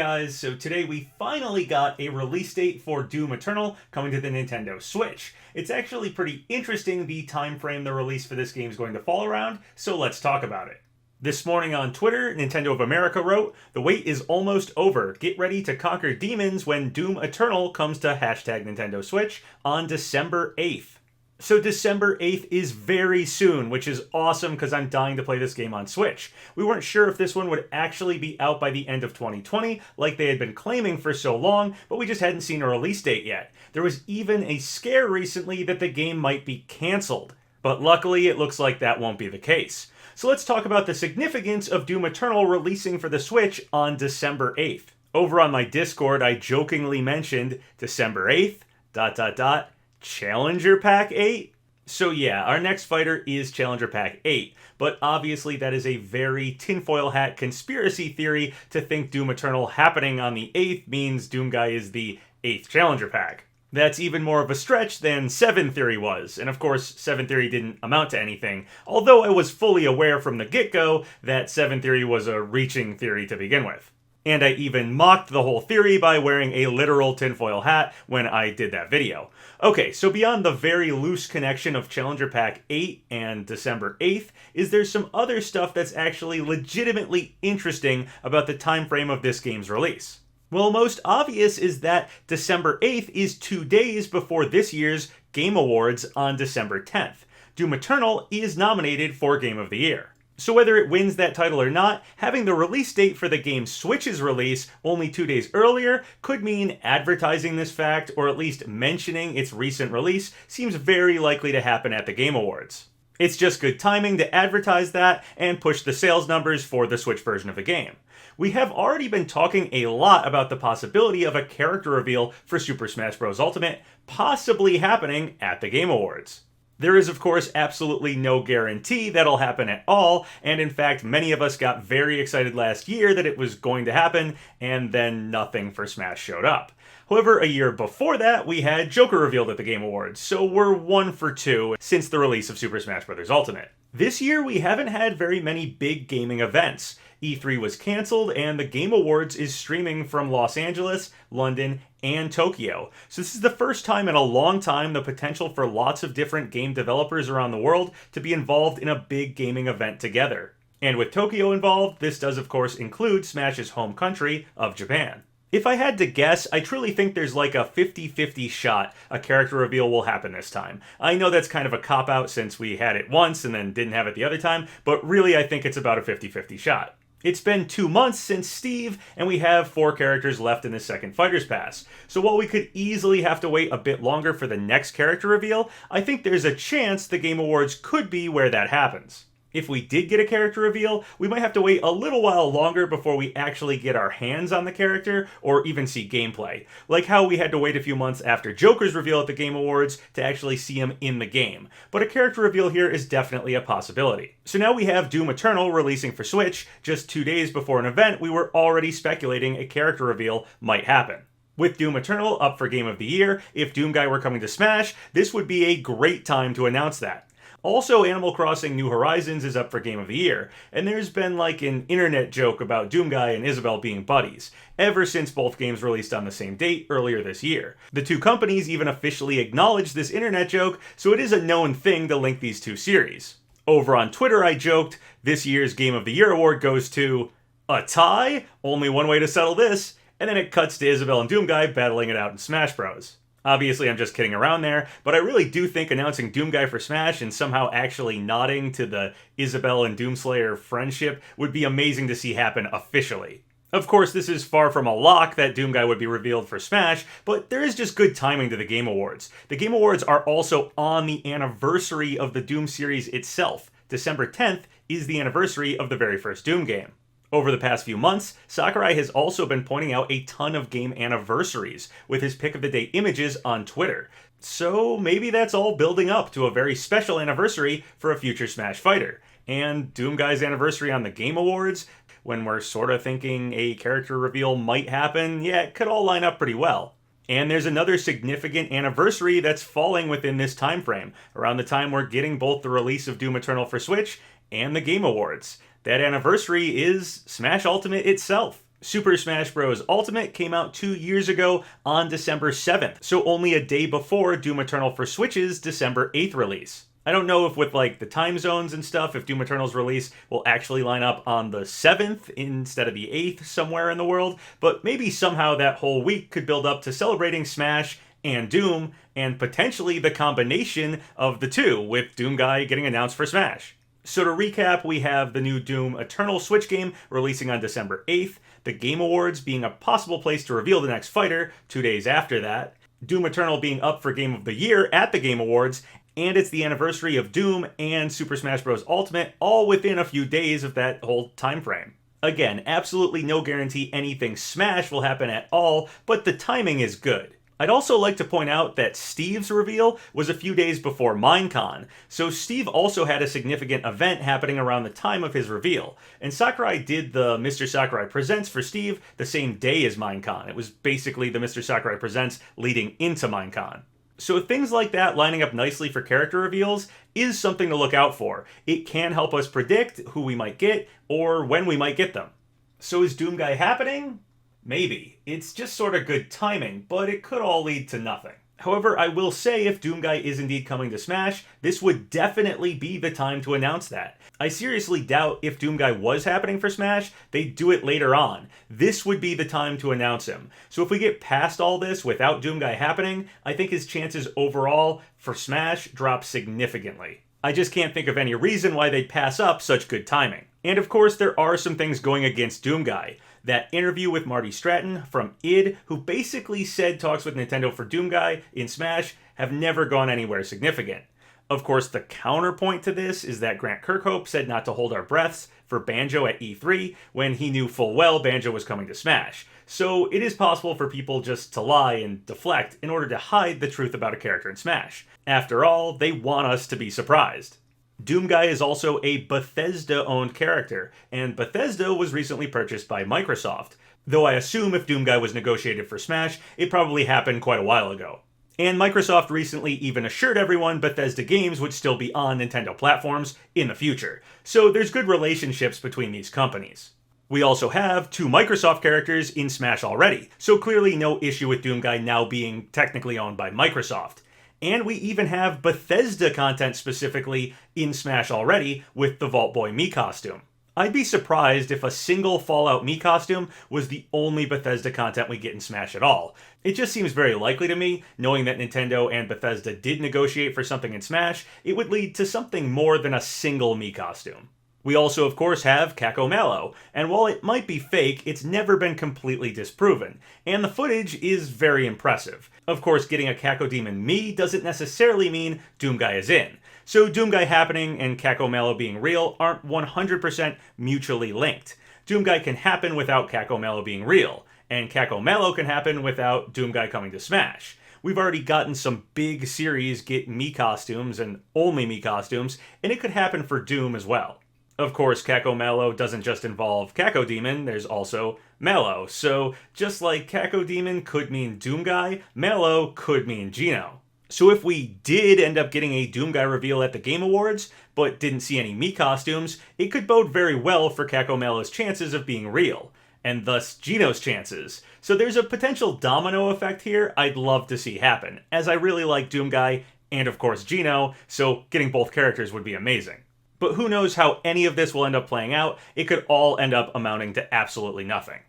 guys, so today we finally got a release date for Doom Eternal coming to the Nintendo Switch. It's actually pretty interesting the time frame the release for this game is going to fall around, so let's talk about it. This morning on Twitter, Nintendo of America wrote, "The wait is almost over. Get ready to conquer demons when Doom Eternal comes to #Nintendo Switch on December 8th. So December 8th is very soon, which is awesome because I'm dying to play this game on Switch. We weren't sure if this one would actually be out by the end of 2020, like they had been claiming for so long, but we just hadn't seen a release date yet. There was even a scare recently that the game might be cancelled. But luckily, it looks like that won't be the case. So let's talk about the significance of Doom Eternal releasing for the Switch on December 8th. Over on my Discord, I jokingly mentioned December 8th, ... Challenger Pack 8? So yeah, our next fighter is Challenger Pack 8, but obviously that is a very tinfoil hat conspiracy theory to think Doom Eternal happening on the 8th means Doomguy is the 8th Challenger Pack. That's even more of a stretch than 7 Theory was, and of course 7 Theory didn't amount to anything, although I was fully aware from the get-go that 7 Theory was a reaching theory to begin with. And I even mocked the whole theory by wearing a literal tinfoil hat when I did that video. Okay, so beyond the very loose connection of Challenger Pack 8 and December 8th, is there some other stuff that's actually legitimately interesting about the time frame of this game's release? Well, most obvious is that December 8th is 2 days before this year's Game Awards on December 10th. Doom Eternal is nominated for Game of the Year. So whether it wins that title or not, having the release date for the game's Switch's release only 2 days earlier could mean advertising this fact, or at least mentioning its recent release, seems very likely to happen at the Game Awards. It's just good timing to advertise that and push the sales numbers for the Switch version of the game. We have already been talking a lot about the possibility of a character reveal for Super Smash Bros. Ultimate possibly happening at the Game Awards. There is, of course, absolutely no guarantee that'll happen at all, and in fact, many of us got very excited last year that it was going to happen, and then nothing for Smash showed up. However, a year before that, we had Joker revealed at the Game Awards, so we're 1 for 2 since the release of Super Smash Bros. Ultimate. This year, we haven't had very many big gaming events. E3 was cancelled, and the Game Awards is streaming from Los Angeles, London, and Tokyo. So this is the first time in a long time the potential for lots of different game developers around the world to be involved in a big gaming event together. And with Tokyo involved, this does of course include Smash's home country of Japan. If I had to guess, I truly think there's like a 50-50 shot a character reveal will happen this time. I know that's kind of a cop-out since we had it once and then didn't have it the other time, but really I think it's about a 50-50 shot. It's been 2 months since Steve, and we have 4 characters left in the second Fighter's Pass. So while we could easily have to wait a bit longer for the next character reveal, I think there's a chance the Game Awards could be where that happens. If we did get a character reveal, we might have to wait a little while longer before we actually get our hands on the character or even see gameplay. Like how we had to wait a few months after Joker's reveal at the Game Awards to actually see him in the game. But a character reveal here is definitely a possibility. So now we have Doom Eternal releasing for Switch just 2 days before an event we were already speculating a character reveal might happen. With Doom Eternal up for Game of the Year, if Doomguy were coming to Smash, this would be a great time to announce that. Also, Animal Crossing New Horizons is up for Game of the Year, and there's been like an internet joke about Doomguy and Isabelle being buddies, ever since both games released on the same date earlier this year. The two companies even officially acknowledged this internet joke, so it is a known thing to link these two series. Over on Twitter I joked, this year's Game of the Year award goes to a tie? Only one way to settle this, and then it cuts to Isabelle and Doomguy battling it out in Smash Bros. Obviously, I'm just kidding around there, but I really do think announcing Doomguy for Smash and somehow actually nodding to the Isabelle and Doomslayer friendship would be amazing to see happen officially. Of course, this is far from a lock that Doomguy would be revealed for Smash, but there is just good timing to the Game Awards. The Game Awards are also on the anniversary of the Doom series itself. December 10th is the anniversary of the very first Doom game. Over the past few months, Sakurai has also been pointing out a ton of game anniversaries with his pick of the day images on Twitter. So maybe that's all building up to a very special anniversary for a future Smash fighter. And Doomguy's anniversary on the Game Awards, when we're sort of thinking a character reveal might happen, yeah, it could all line up pretty well. And there's another significant anniversary that's falling within this time frame, around the time we're getting both the release of Doom Eternal for Switch and the Game Awards. That anniversary is Smash Ultimate itself. Super Smash Bros. Ultimate came out 2 years ago on December 7th, so only a day before Doom Eternal for Switch's December 8th release. I don't know if with like the time zones and stuff, if Doom Eternal's release will actually line up on the 7th instead of the 8th somewhere in the world, but maybe somehow that whole week could build up to celebrating Smash and Doom, and potentially the combination of the two, with Doomguy getting announced for Smash. So to recap, we have the new Doom Eternal Switch game releasing on December 8th, the Game Awards being a possible place to reveal the next fighter 2 days after that, Doom Eternal being up for Game of the Year at the Game Awards, and it's the anniversary of Doom and Super Smash Bros. Ultimate, all within a few days of that whole time frame. Again, absolutely no guarantee anything Smash will happen at all, but the timing is good. I'd also like to point out that Steve's reveal was a few days before Minecon, so Steve also had a significant event happening around the time of his reveal, and Sakurai did the Mr. Sakurai Presents for Steve the same day as Minecon. It was basically the Mr. Sakurai Presents leading into Minecon. So things like that lining up nicely for character reveals is something to look out for. It can help us predict who we might get or when we might get them. So is Doomguy happening? Maybe. It's just sort of good timing, but it could all lead to nothing. However, I will say if Doomguy is indeed coming to Smash, this would definitely be the time to announce that. I seriously doubt if Doomguy was happening for Smash, they'd do it later on. This would be the time to announce him. So if we get past all this without Doomguy happening, I think his chances overall for Smash drop significantly. I just can't think of any reason why they'd pass up such good timing. And of course, there are some things going against Doomguy. That interview with Marty Stratton from id, who basically said talks with Nintendo for Doomguy in Smash have never gone anywhere significant. Of course, the counterpoint to this is that Grant Kirkhope said not to hold our breaths for Banjo at E3 when he knew full well Banjo was coming to Smash. So it is possible for people just to lie and deflect in order to hide the truth about a character in Smash. After all, they want us to be surprised. Doomguy is also a Bethesda-owned character, and Bethesda was recently purchased by Microsoft, though I assume if Doomguy was negotiated for Smash, it probably happened quite a while ago. And Microsoft recently even assured everyone Bethesda games would still be on Nintendo platforms in the future, so there's good relationships between these companies. We also have 2 Microsoft characters in Smash already, so clearly no issue with Doomguy now being technically owned by Microsoft. And we even have Bethesda content specifically in Smash already with the Vault Boy Mii costume. I'd be surprised if a single Fallout Mii costume was the only Bethesda content we get in Smash at all. It just seems very likely to me, knowing that Nintendo and Bethesda did negotiate for something in Smash, it would lead to something more than a single Mii costume. We also, of course, have Kako Malo, and while it might be fake, it's never been completely disproven, and the footage is very impressive. Of course, getting a Kako Demon Mii doesn't necessarily mean Doomguy is in, so Doomguy happening and Kako Malo being real aren't 100% mutually linked. Doomguy can happen without Kako Malo being real, and Kako Malo can happen without Doomguy coming to Smash. We've already gotten some big series get Mii costumes, and only Mii costumes, and it could happen for Doom as well. Of course, Kako Malo doesn't just involve Kako Demon, there's also Malo. So just like Kako Demon could mean Doomguy, Malo could mean Geno. So if we did end up getting a Doomguy reveal at the Game Awards, but didn't see any Mii costumes, it could bode very well for Kako Malo's chances of being real, and thus Geno's chances. So there's a potential domino effect here I'd love to see happen, as I really like Doomguy and of course Geno, so getting both characters would be amazing. But who knows how any of this will end up playing out, it could all end up amounting to absolutely nothing.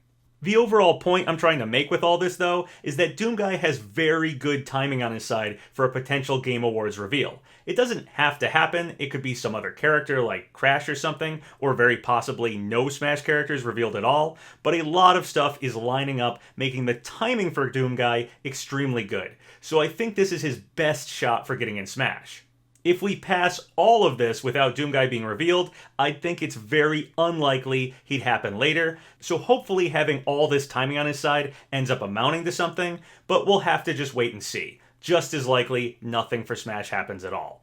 The overall point I'm trying to make with all this, though, is that Doomguy has very good timing on his side for a potential Game Awards reveal. It doesn't have to happen, it could be some other character like Crash or something, or very possibly no Smash characters revealed at all, but a lot of stuff is lining up, making the timing for Doomguy extremely good. So I think this is his best shot for getting in Smash. If we pass all of this without Doomguy being revealed, I think it's very unlikely he'd happen later, so hopefully having all this timing on his side ends up amounting to something, but we'll have to just wait and see. Just as likely, nothing for Smash happens at all.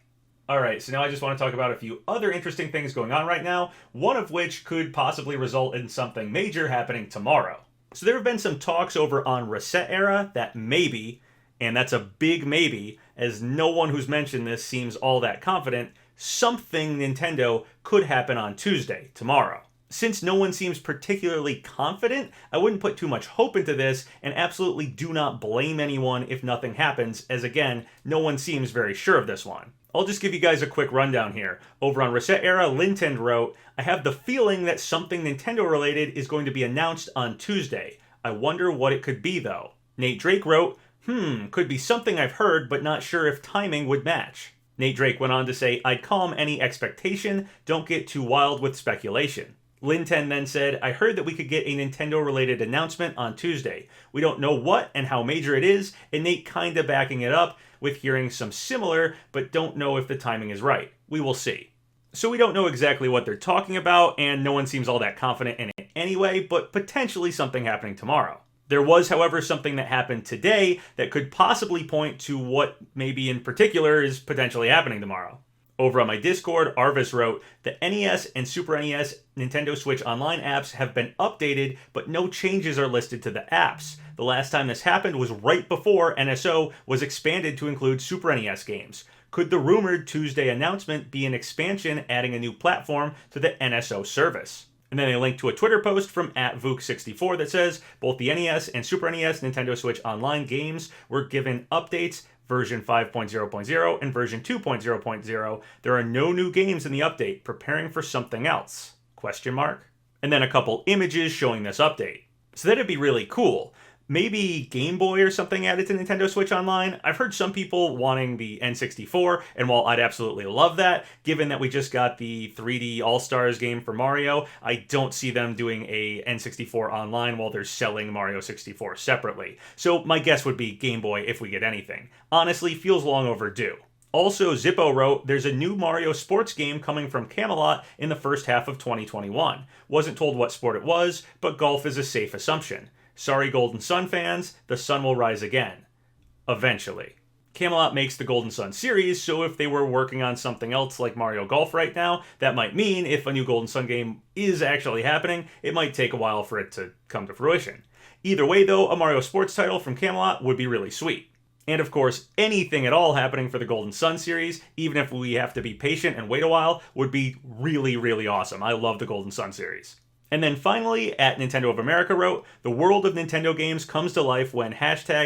Alright, so now I just want to talk about a few other interesting things going on right now, one of which could possibly result in something major happening tomorrow. So there have been some talks over on Reset Era that maybe, and that's a big maybe, as no one who's mentioned this seems all that confident, something Nintendo could happen on Tuesday, tomorrow. Since no one seems particularly confident, I wouldn't put too much hope into this, and absolutely do not blame anyone if nothing happens, as again, no one seems very sure of this one. I'll just give you guys a quick rundown here. Over on Reset Era, Lintend wrote, "I have the feeling that something Nintendo related is going to be announced on Tuesday. I wonder what it could be though." Nate Drake wrote, "Could be something I've heard, but not sure if timing would match." Nate Drake went on to say, "I'd calm any expectation, don't get too wild with speculation." Lintend then said, "I heard that we could get a Nintendo-related announcement on Tuesday. We don't know what and how major it is," and Nate kinda backing it up with hearing some similar, but don't know if the timing is right. We will see. So we don't know exactly what they're talking about, and no one seems all that confident in it anyway, but potentially something happening tomorrow. There was, however, something that happened today that could possibly point to what maybe in particular is potentially happening tomorrow. Over on my Discord, Arvis wrote, "The NES and Super NES Nintendo Switch Online apps have been updated, but no changes are listed to the apps. The last time this happened was right before NSO was expanded to include Super NES games. Could the rumored Tuesday announcement be an expansion adding a new platform to the NSO service?" And then they link to a Twitter post from @Vook64 that says, "Both the NES and Super NES Nintendo Switch Online games were given updates, version 5.0.0 and version 2.0.0. There are no new games in the update. Preparing for something else? Question mark." And then a couple images showing this update. So that'd be really cool. Maybe Game Boy or something added to Nintendo Switch Online. I've heard some people wanting the N64, and while I'd absolutely love that, given that we just got the 3D All-Stars game for Mario, I don't see them doing a N64 Online while they're selling Mario 64 separately. So my guess would be Game Boy if we get anything. Honestly, feels long overdue. Also, Zippo wrote, "There's a new Mario sports game coming from Camelot in the first half of 2021. Wasn't told what sport it was, but golf is a safe assumption. Sorry, Golden Sun fans, the sun will rise again. Eventually." Camelot makes the Golden Sun series, so if they were working on something else like Mario Golf right now, that might mean if a new Golden Sun game is actually happening, it might take a while for it to come to fruition. Either way though, a Mario sports title from Camelot would be really sweet. And of course, anything at all happening for the Golden Sun series, even if we have to be patient and wait a while, would be really, really awesome. I love the Golden Sun series. And then finally, @Nintendo of America wrote, "The world of Nintendo games comes to life when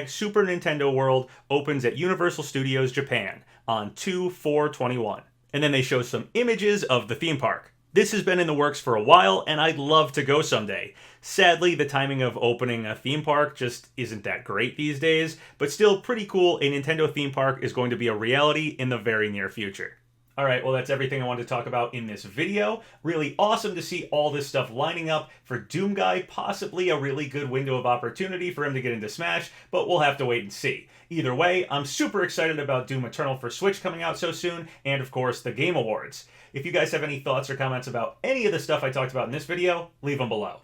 #Super Nintendo World opens at Universal Studios Japan on 2/4/21. And then they show some images of the theme park. This has been in the works for a while, and I'd love to go someday. Sadly, the timing of opening a theme park just isn't that great these days, but still pretty cool. A Nintendo theme park is going to be a reality in the very near future." Alright, well that's everything I wanted to talk about in this video. Really awesome to see all this stuff lining up for Doomguy, possibly a really good window of opportunity for him to get into Smash, but we'll have to wait and see. Either way, I'm super excited about Doom Eternal for Switch coming out so soon, and of course the Game Awards. If you guys have any thoughts or comments about any of the stuff I talked about in this video, leave them below.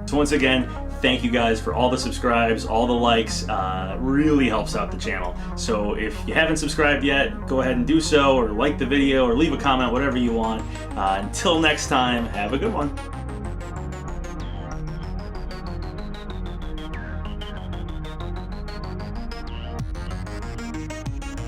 So once again, thank you guys for all the subscribes, all the likes, really helps out the channel. So if you haven't subscribed yet, go ahead and do so, or like the video, or leave a comment, whatever you want. Until next time, have a good one.